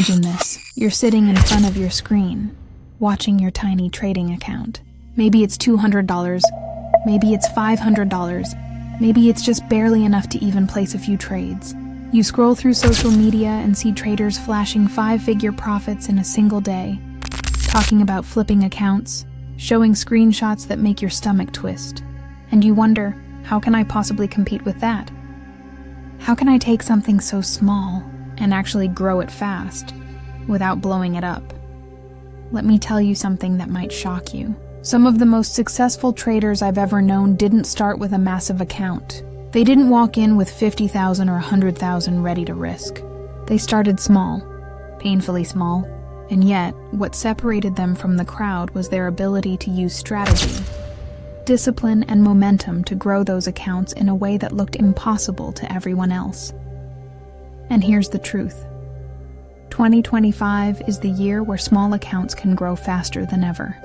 Imagine this. You're sitting in front of your screen, watching your tiny trading account. Maybe it's $200, maybe it's $500, maybe it's just barely enough to even place a few trades. You scroll through social media and see traders flashing 5-figure profits in a single day, talking about flipping accounts, showing screenshots that make your stomach twist. And you wonder, how can I possibly compete with that? How can I take something so small and actually grow it fast without blowing it up? Let me tell you something that might shock you. Some of the most successful traders I've ever known didn't start with a massive account. They didn't walk in with 50,000 or 100,000 ready to risk. They started small, painfully small, and yet what separated them from the crowd was their ability to use strategy, discipline, and momentum to grow those accounts in a way that looked impossible to everyone else. And here's the truth. 2025 is the year where small accounts can grow faster than ever.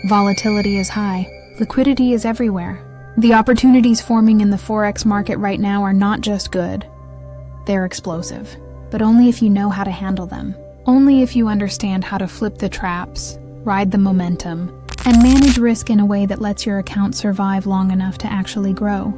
Volatility is high. Liquidity is everywhere. The opportunities forming in the Forex market right now are not just good. They're explosive, but only if you know how to handle them. Only if you understand how to flip the traps, ride the momentum, and manage risk in a way that lets your account survive long enough to actually grow.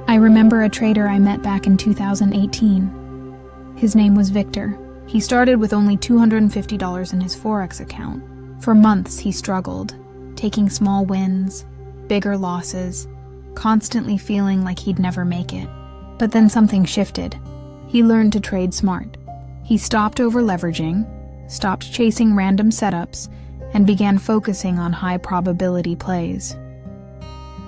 I remember a trader I met back in 2018. His name was Victor. He started with only $250 in his Forex account. For months he struggled, taking small wins, bigger losses, constantly feeling like he'd never make it. But then something shifted. He learned to trade smart. He stopped over-leveraging, stopped chasing random setups, and began focusing on high-probability plays.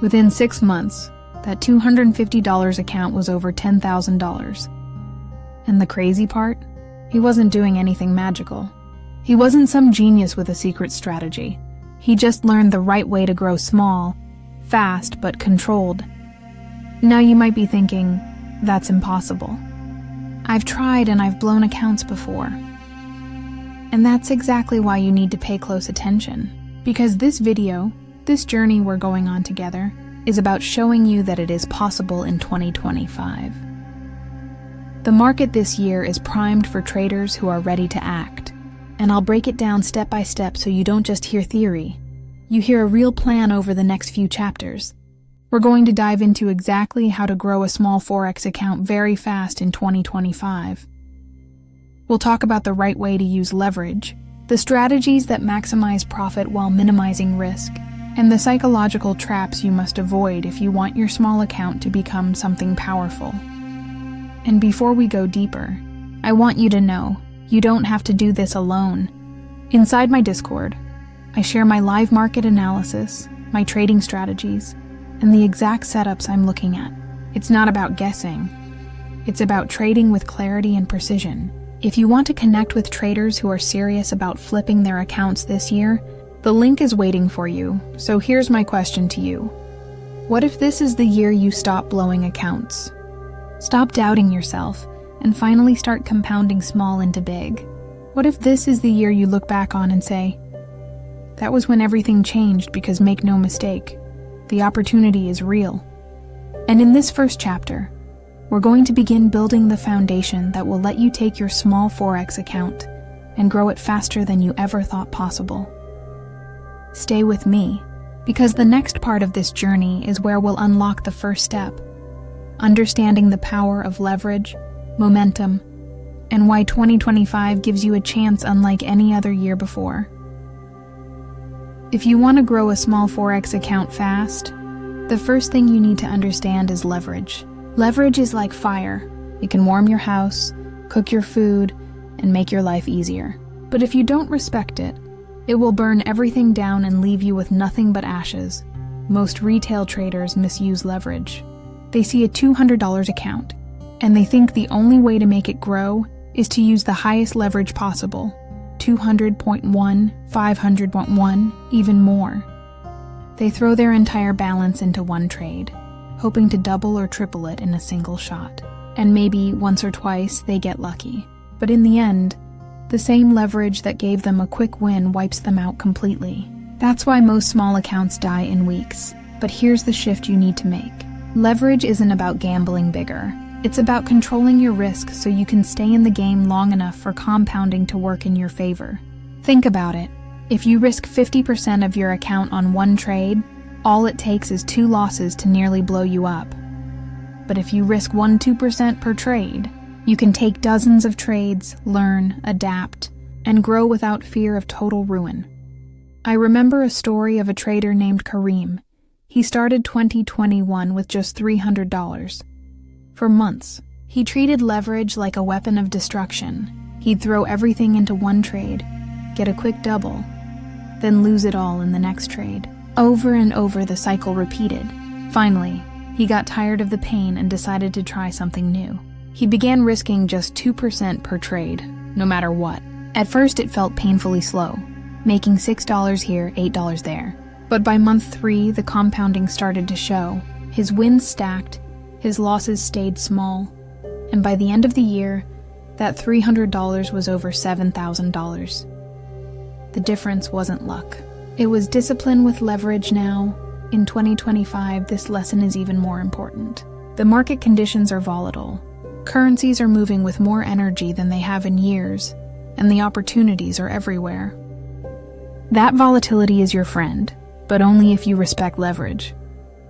Within 6 months, that $250 account was over $10,000. And the crazy part? He wasn't doing anything magical. He wasn't some genius with a secret strategy. He just learned the right way to grow small, fast, but controlled. Now you might be thinking, that's impossible. I've tried and I've blown accounts before. And that's exactly why you need to pay close attention. Because this video, this journey we're going on together, is about showing you that it is possible in 2025. The market this year is primed for traders who are ready to act. And I'll break it down step by step so you don't just hear theory. You hear a real plan over the next few chapters. We're going to dive into exactly how to grow a small Forex account very fast in 2025. We'll talk about the right way to use leverage, the strategies that maximize profit while minimizing risk, and the psychological traps you must avoid if you want your small account to become something powerful. And before we go deeper, I want you to know you don't have to do this alone. Inside my Discord, I share my live market analysis, my trading strategies, and the exact setups I'm looking at. It's not about guessing. It's about trading with clarity and precision. If you want to connect with traders who are serious about flipping their accounts this year, the link is waiting for you. So here's my question to you. What if this is the year you stop blowing accounts? Stop doubting yourself and finally start compounding small into big. What if this is the year you look back on and say, that was when everything changed, because make no mistake, the opportunity is real. And in this first chapter, we're going to begin building the foundation that will let you take your small Forex account and grow it faster than you ever thought possible. Stay with me, because the next part of this journey is where we'll unlock the first step, understanding the power of leverage, momentum, and why 2025 gives you a chance unlike any other year before. If you want to grow a small Forex account fast, the first thing you need to understand is leverage. Leverage is like fire. It can warm your house, cook your food, and make your life easier. But if you don't respect it, it will burn everything down and leave you with nothing but ashes. Most retail traders misuse leverage. They see a $200 account, and they think the only way to make it grow is to use the highest leverage possible, 200.1, 500.1, even more. They throw their entire balance into one trade, hoping to double or triple it in a single shot. And maybe once or twice they get lucky. But in the end, the same leverage that gave them a quick win wipes them out completely. That's why most small accounts die in weeks. But here's the shift you need to make. Leverage isn't about gambling bigger. It's about controlling your risk so you can stay in the game long enough for compounding to work in your favor. Think about it. If you risk 50% of your account on one trade, all it takes is 2 losses to nearly blow you up. But if you risk 1-2% per trade, you can take dozens of trades, learn, adapt, and grow without fear of total ruin. I remember a story of a trader named Kareem. He started 2021 with just $300. For months, he treated leverage like a weapon of destruction. He'd throw everything into one trade, get a quick double, then lose it all in the next trade. Over and over the cycle repeated. Finally, he got tired of the pain and decided to try something new. He began risking just 2% per trade, no matter what. At first it felt painfully slow, making $6 here, $8 there. But by month 3, the compounding started to show. His wins stacked, his losses stayed small, and by the end of the year, that $300 was over $7,000. The difference wasn't luck. It was discipline with leverage now. In 2025, this lesson is even more important. The market conditions are volatile. Currencies are moving with more energy than they have in years, and the opportunities are everywhere. That volatility is your friend, but only if you respect leverage.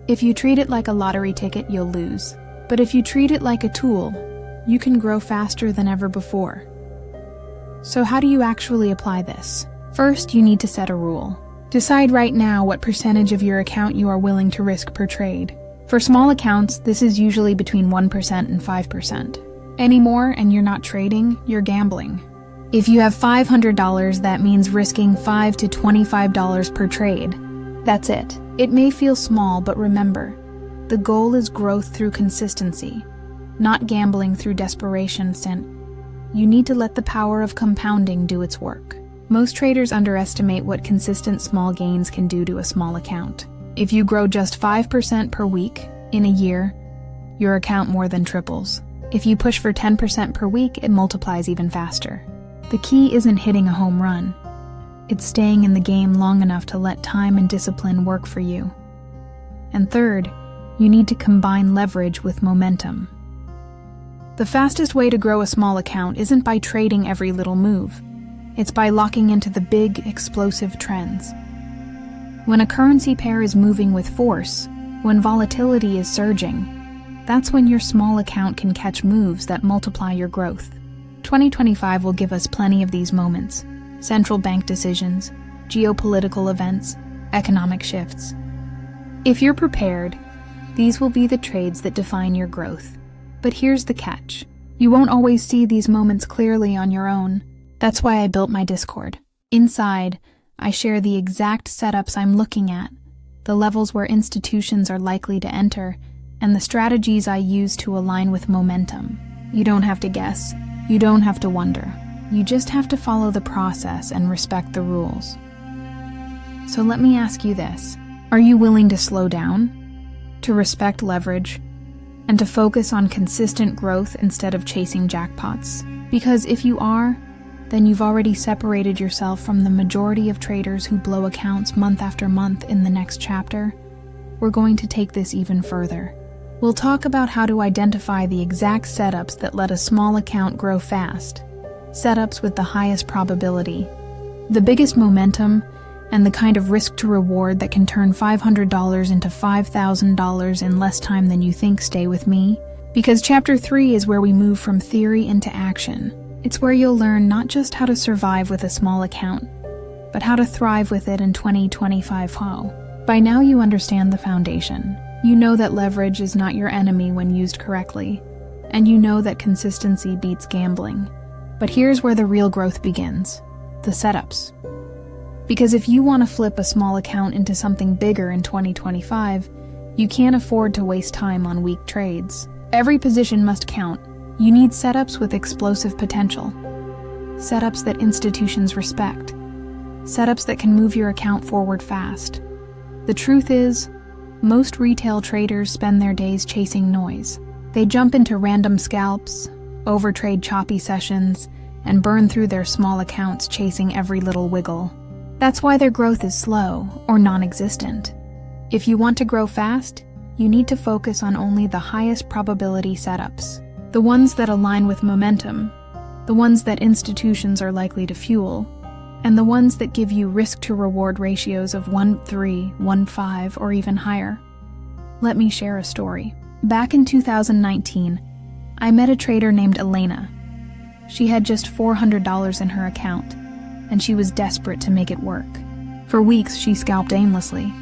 If you treat it like a lottery ticket, you'll lose. But if you treat it like a tool, you can grow faster than ever before. So how do you actually apply this? First, you need to set a rule. Decide right now what percentage of your account you are willing to risk per trade. For small accounts, this is usually between 1% and 5%. Any more and you're not trading, you're gambling. If you have $500, that means risking $5 to $25 per trade. That's it. It may feel small, but remember, the goal is growth through consistency, not gambling through desperation. You need to let the power of compounding do its work. Most traders underestimate what consistent small gains can do to a small account. If you grow just 5% per week in a year, your account more than triples. If you push for 10% per week, it multiplies even faster. The key isn't hitting a home run. It's staying in the game long enough to let time and discipline work for you. And third, you need to combine leverage with momentum. The fastest way to grow a small account isn't by trading every little move. It's by locking into the big, explosive trends. When a currency pair is moving with force, when volatility is surging, that's when your small account can catch moves that multiply your growth. 2025 will give us plenty of these moments: central bank decisions, geopolitical events, economic shifts. If you're prepared, these will be the trades that define your growth. But here's the catch. You won't always see these moments clearly on your own. That's why I built my Discord. Inside, I share the exact setups I'm looking at, the levels where institutions are likely to enter, and the strategies I use to align with momentum. You don't have to guess. You don't have to wonder. You just have to follow the process and respect the rules. So let me ask you this. Are you willing to slow down, to respect leverage, and to focus on consistent growth instead of chasing jackpots? Because if you are, then you've already separated yourself from the majority of traders who blow accounts month after month. In the next chapter, we're going to take this even further. We'll talk about how to identify the exact setups that let a small account grow fast, setups with the highest probability, the biggest momentum, and the kind of risk to reward that can turn $500 into $5,000 in less time than you think. Stay with me, because Chapter 3 is where we move from theory into action. It's where you'll learn not just how to survive with a small account, but how to thrive with it in 2025. How? By now you understand the foundation. You know that leverage is not your enemy when used correctly, and you know that consistency beats gambling. But here's where the real growth begins: the setups. Because if you want to flip a small account into something bigger in 2025, you can't afford to waste time on weak trades. Every position must count. You need setups with explosive potential, setups that institutions respect, setups that can move your account forward fast. The truth is, most retail traders spend their days chasing noise. They jump into random scalps, overtrade choppy sessions, and burn through their small accounts chasing every little wiggle. That's why their growth is slow or non-existent. If you want to grow fast, you need to focus on only the highest probability setups. the ones that align with momentum, the ones that institutions are likely to fuel, and the ones that give you risk-to-reward ratios of 1:3, 1:5, or even higher. Let me share a story. Back in 2019, I met a trader named Elena. She had just $400 in her account, and she was desperate to make it work. For weeks, she scalped aimlessly.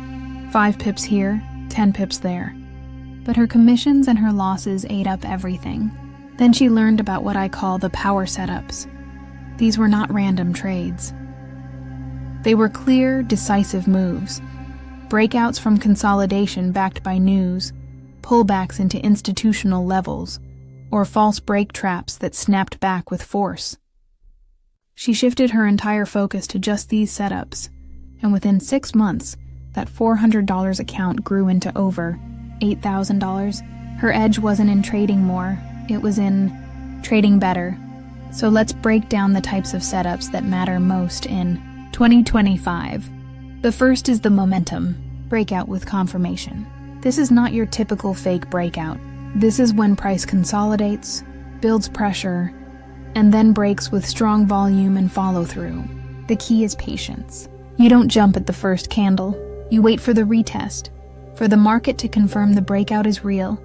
5 pips here, 10 pips there. But her commissions and her losses ate up everything. Then she learned about what I call the power setups. These were not random trades. They were clear, decisive moves. Breakouts from consolidation backed by news, pullbacks into institutional levels, or false break traps that snapped back with force. She shifted her entire focus to just these setups, and within 6 months, that $400 account grew into over $8,000. Her edge wasn't in trading more, it was in trading better. So let's break down the types of setups that matter most in 2025. The first is the momentum, breakout with confirmation. This is not your typical fake breakout. This is when price consolidates, builds pressure, and then breaks with strong volume and follow-through. The key is patience. You don't jump at the first candle. You wait for the retest, for the market to confirm the breakout is real,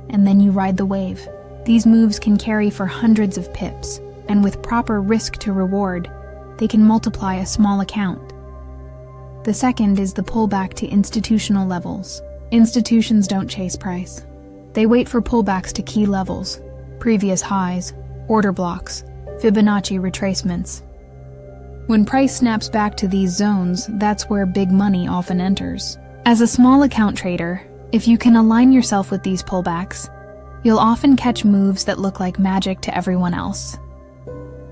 and then you ride the wave. These moves can carry for hundreds of pips, and with proper risk to reward, they can multiply a small account. The second is the pullback to institutional levels. Institutions don't chase price. They wait for pullbacks to key levels, previous highs, order blocks, Fibonacci retracements. When price snaps back to these zones, that's where big money often enters. As a small account trader, if you can align yourself with these pullbacks, you'll often catch moves that look like magic to everyone else.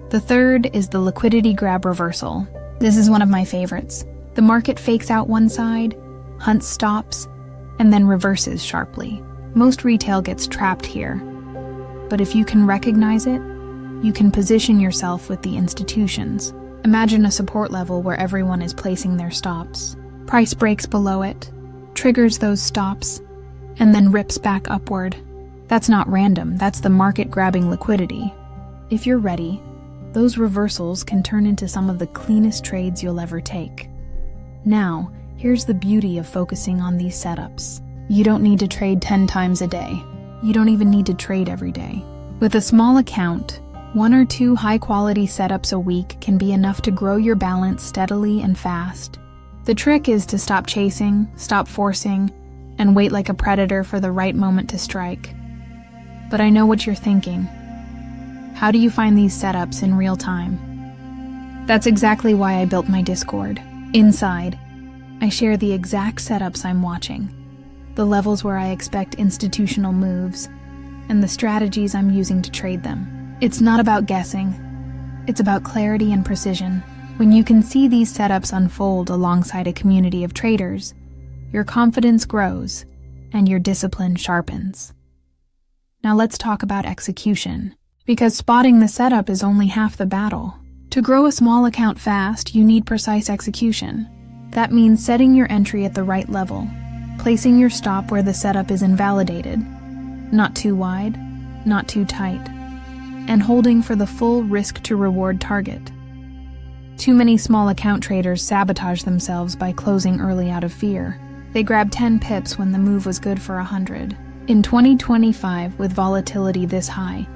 The third is the liquidity grab reversal. This is one of my favorites. The market fakes out one side, hunts stops, and then reverses sharply. Most retail gets trapped here. But if you can recognize it, you can position yourself with the institutions. Imagine a support level where everyone is placing their stops. Price breaks below it, triggers those stops, and then rips back upward. That's not random, that's the market grabbing liquidity. If you're ready, those reversals can turn into some of the cleanest trades you'll ever take. Now, here's the beauty of focusing on these setups. You don't need to trade 10 times a day. You don't even need to trade every day. With a small account, 1 or 2 high-quality setups a week can be enough to grow your balance steadily and fast. The trick is to stop chasing, stop forcing, and wait like a predator for the right moment to strike. But I know what you're thinking. How do you find these setups in real time? That's exactly why I built my Discord. Inside, I share the exact setups I'm watching, the levels where I expect institutional moves, and the strategies I'm using to trade them. It's not about guessing. It's about clarity and precision. When you can see these setups unfold alongside a community of traders, your confidence grows and your discipline sharpens. Now let's talk about execution, because spotting the setup is only half the battle. To grow a small account fast, you need precise execution. That means setting your entry at the right level, placing your stop where the setup is invalidated, not too wide, not too tight, and holding for the full risk-to-reward target. Too many small account traders sabotage themselves by closing early out of fear. They grab 10 pips when the move was good for 100. In 2025, with volatility this high,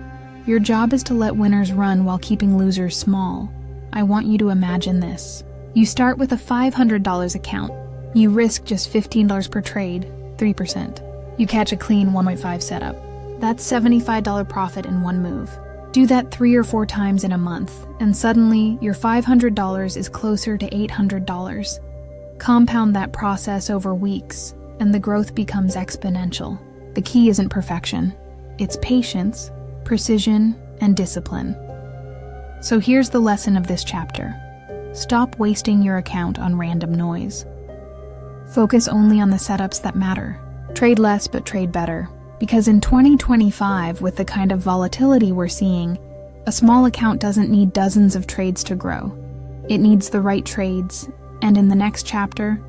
your job is to let winners run while keeping losers small. I want you to imagine this. You start with a $500 account. You risk just $15 per trade, 3%. You catch a clean 1.5 setup. That's $75 profit in one move. Do that 3 or 4 times in a month, and suddenly your $500 is closer to $800. Compound that process over weeks, and the growth becomes exponential. The key isn't perfection. It's patience, precision, and discipline. So here's the lesson of this chapter. Stop wasting your account on random noise. Focus only on the setups that matter. Trade less but trade better. Because in 2025, with the kind of volatility we're seeing, a small account doesn't need dozens of trades to grow. It needs the right trades, and in the next chapter,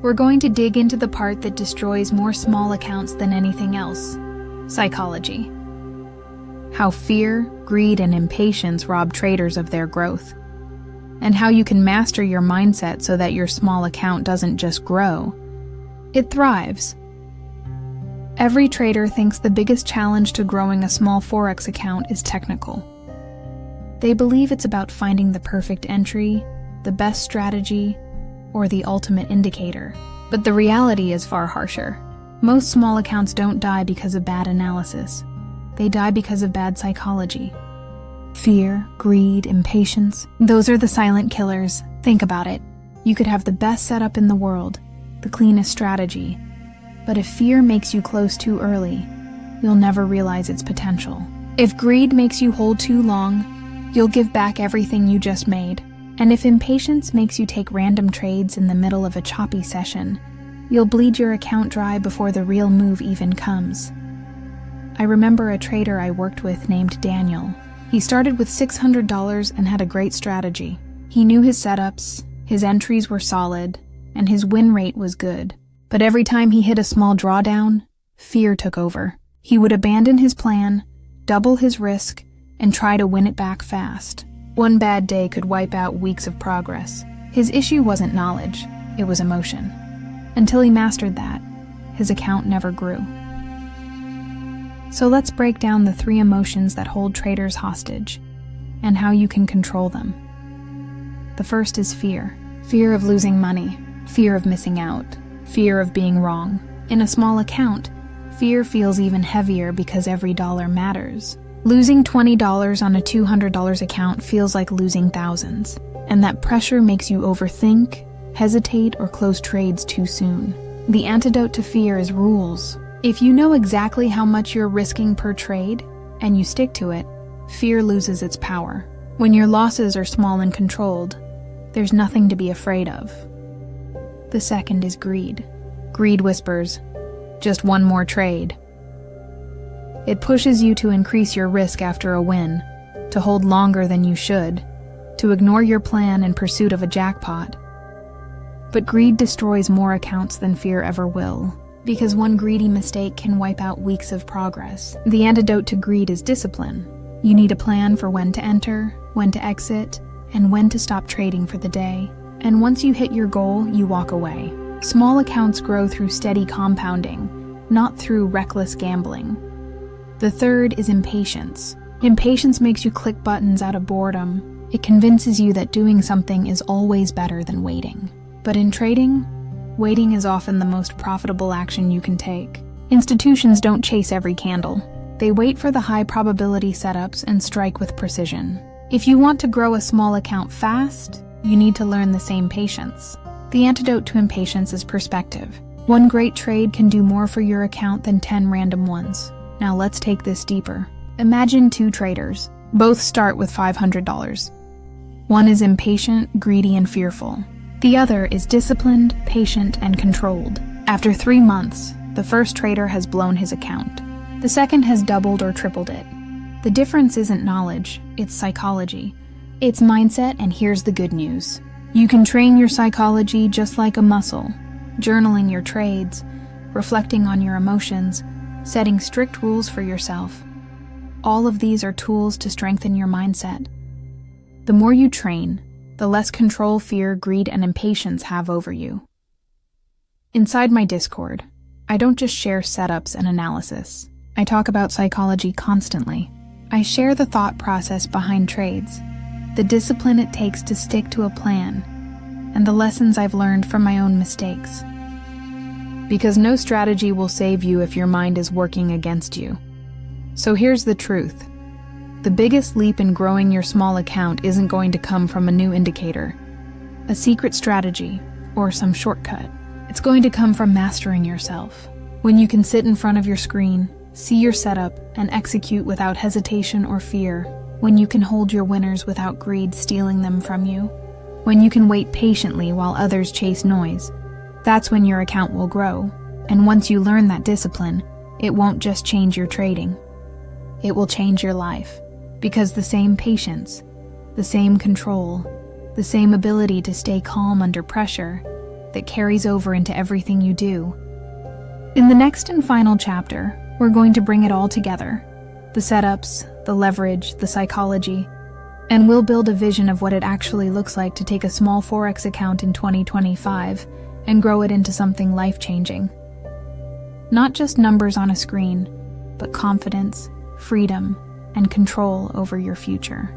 we're going to dig into the part that destroys more small accounts than anything else: psychology. how fear, greed, and impatience rob traders of their growth, and how you can master your mindset so that your small account doesn't just grow, it thrives. Every trader thinks the biggest challenge to growing a small Forex account is technical. They believe it's about finding the perfect entry, the best strategy, or the ultimate indicator. But the reality is far harsher. Most small accounts don't die because of bad analysis. They die because of bad psychology. Fear, greed, impatience, those are the silent killers. Think about it. You could have the best setup in the world, the cleanest strategy, but if fear makes you close too early, you'll never realize its potential. If greed makes you hold too long, you'll give back everything you just made. And if impatience makes you take random trades in the middle of a choppy session, you'll bleed your account dry before the real move even comes. I remember a trader I worked with named Daniel. He started with $600 and had a great strategy. He knew his setups, his entries were solid, and his win rate was good. But every time he hit a small drawdown, fear took over. He would abandon his plan, double his risk, and try to win it back fast. One bad day could wipe out weeks of progress. His issue wasn't knowledge, it was emotion. Until he mastered that, his account never grew. So let's break down the 3 emotions that hold traders hostage, and how you can control them. The first is fear. Fear of losing money, fear of missing out, fear of being wrong. In a small account, fear feels even heavier because every dollar matters. Losing $20 on a $200 account feels like losing thousands, and that pressure makes you overthink, hesitate, or close trades too soon. The antidote to fear is rules. If you know exactly how much you're risking per trade, and you stick to it, fear loses its power. When your losses are small and controlled, there's nothing to be afraid of. The second is greed. Greed whispers, just one more trade. It pushes you to increase your risk after a win, to hold longer than you should, to ignore your plan in pursuit of a jackpot. But greed destroys more accounts than fear ever will, because one greedy mistake can wipe out weeks of progress. The antidote to greed is discipline. You need a plan for when to enter, when to exit, and when to stop trading for the day. And once you hit your goal, you walk away. Small accounts grow through steady compounding, not through reckless gambling. The third is impatience. Impatience makes you click buttons out of boredom. It convinces you that doing something is always better than waiting. But in trading, waiting is often the most profitable action you can take. Institutions don't chase every candle. They wait for the high probability setups and strike with precision. If you want to grow a small account fast, you need to learn the same patience. The antidote to impatience is perspective. One great trade can do more for your account than 10 random ones. Now let's take this deeper. Imagine 2 traders. Both start with $500. One is impatient, greedy, and fearful. The other is disciplined, patient, and controlled. After 3 months, the first trader has blown his account. The second has doubled or tripled it. The difference isn't knowledge, it's psychology. It's mindset, and here's the good news. You can train your psychology just like a muscle, journaling your trades, reflecting on your emotions, setting strict rules for yourself. All of these are tools to strengthen your mindset. The more you train, the less control fear, greed, and impatience have over you. Inside my Discord, I don't just share setups and analysis. I talk about psychology constantly. I share the thought process behind trades, the discipline it takes to stick to a plan, and the lessons I've learned from my own mistakes. Because no strategy will save you if your mind is working against you. So here's the truth. The biggest leap in growing your small account isn't going to come from a new indicator, a secret strategy, or some shortcut. It's going to come from mastering yourself. When you can sit in front of your screen, see your setup, and execute without hesitation or fear. When you can hold your winners without greed stealing them from you. When you can wait patiently while others chase noise. That's when your account will grow. And once you learn that discipline, it won't just change your trading. It will change your life. Because the same patience, the same control, the same ability to stay calm under pressure that carries over into everything you do. In the next and final chapter, we're going to bring it all together. the setups, the leverage, the psychology, and we'll build a vision of what it actually looks like to take a small Forex account in 2025 and grow it into something life-changing. Not just numbers on a screen, but confidence, freedom, and control over your future.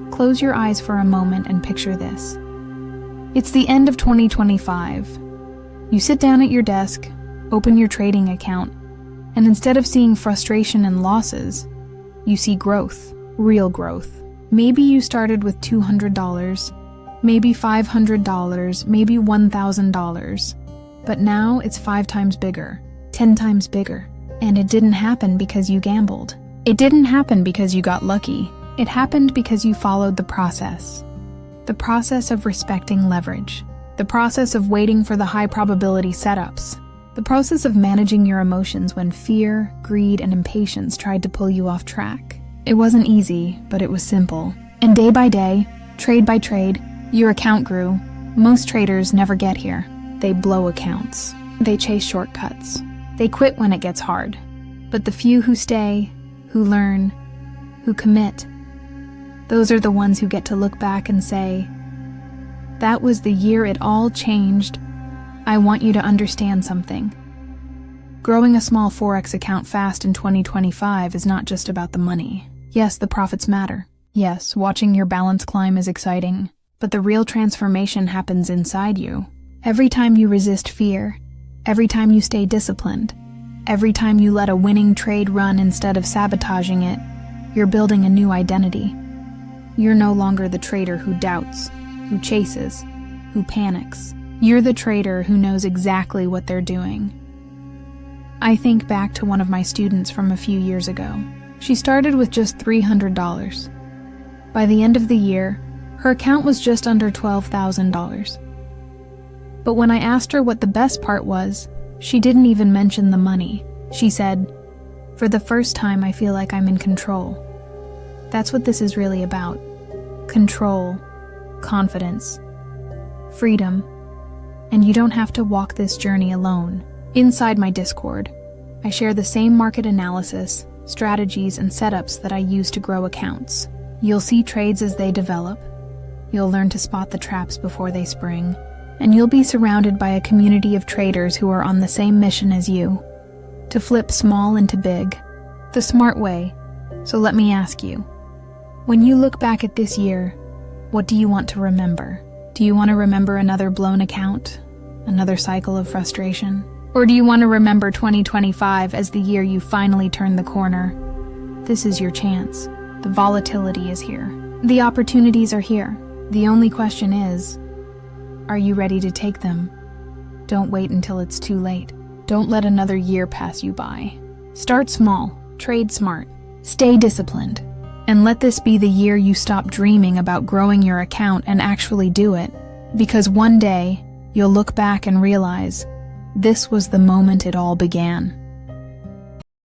Close your eyes for a moment and picture this. It's the end of 2025. You sit down at your desk, open your trading account, and instead of seeing frustration and losses, you see growth, real growth. Maybe you started with $200, maybe $500, maybe $1,000, but now it's 5 times bigger, 10 times bigger. And it didn't happen because you gambled. It didn't happen because you got lucky. It happened because you followed the process. The process of respecting leverage. The process of waiting for the high probability setups. The process of managing your emotions when fear, greed, and impatience tried to pull you off track. It wasn't easy, but it was simple. And day by day, trade by trade, your account grew. Most traders never get here. They blow accounts. They chase shortcuts. They quit when it gets hard. But the few who stay, who learn, who commit, those are the ones who get to look back and say, "That was the year it all changed." I want you to understand something. Growing a small Forex account fast in 2025 is not just about the money. Yes, the profits matter. Yes, watching your balance climb is exciting. But the real transformation happens inside you. Every time you resist fear, every time you stay disciplined, every time you let a winning trade run instead of sabotaging it, you're building a new identity. You're no longer the trader who doubts, who chases, who panics. You're the trader who knows exactly what they're doing. I think back to one of my students from a few years ago. She started with just $300. By the end of the year, her account was just under $12,000. But when I asked her what the best part was, she didn't even mention the money. She said, "For the first time, I feel like I'm in control." That's what this is really about. Control, confidence, freedom. And you don't have to walk this journey alone. Inside my Discord, I share the same market analysis, strategies, and setups that I use to grow accounts. You'll see trades as they develop. You'll learn to spot the traps before they spring. And you'll be surrounded by a community of traders who are on the same mission as you, to flip small into big, the smart way. So let me ask you, when you look back at this year, what do you want to remember? Do you want to remember another blown account? Another cycle of frustration? Or do you want to remember 2025 as the year you finally turned the corner? This is your chance. The volatility is here. The opportunities are here. The only question is, are you ready to take them? Don't wait until it's too late. Don't let another year pass you by. Start small, trade smart, stay disciplined, and let this be the year you stop dreaming about growing your account and actually do it. Because one day, you'll look back and realize, this was the moment it all began.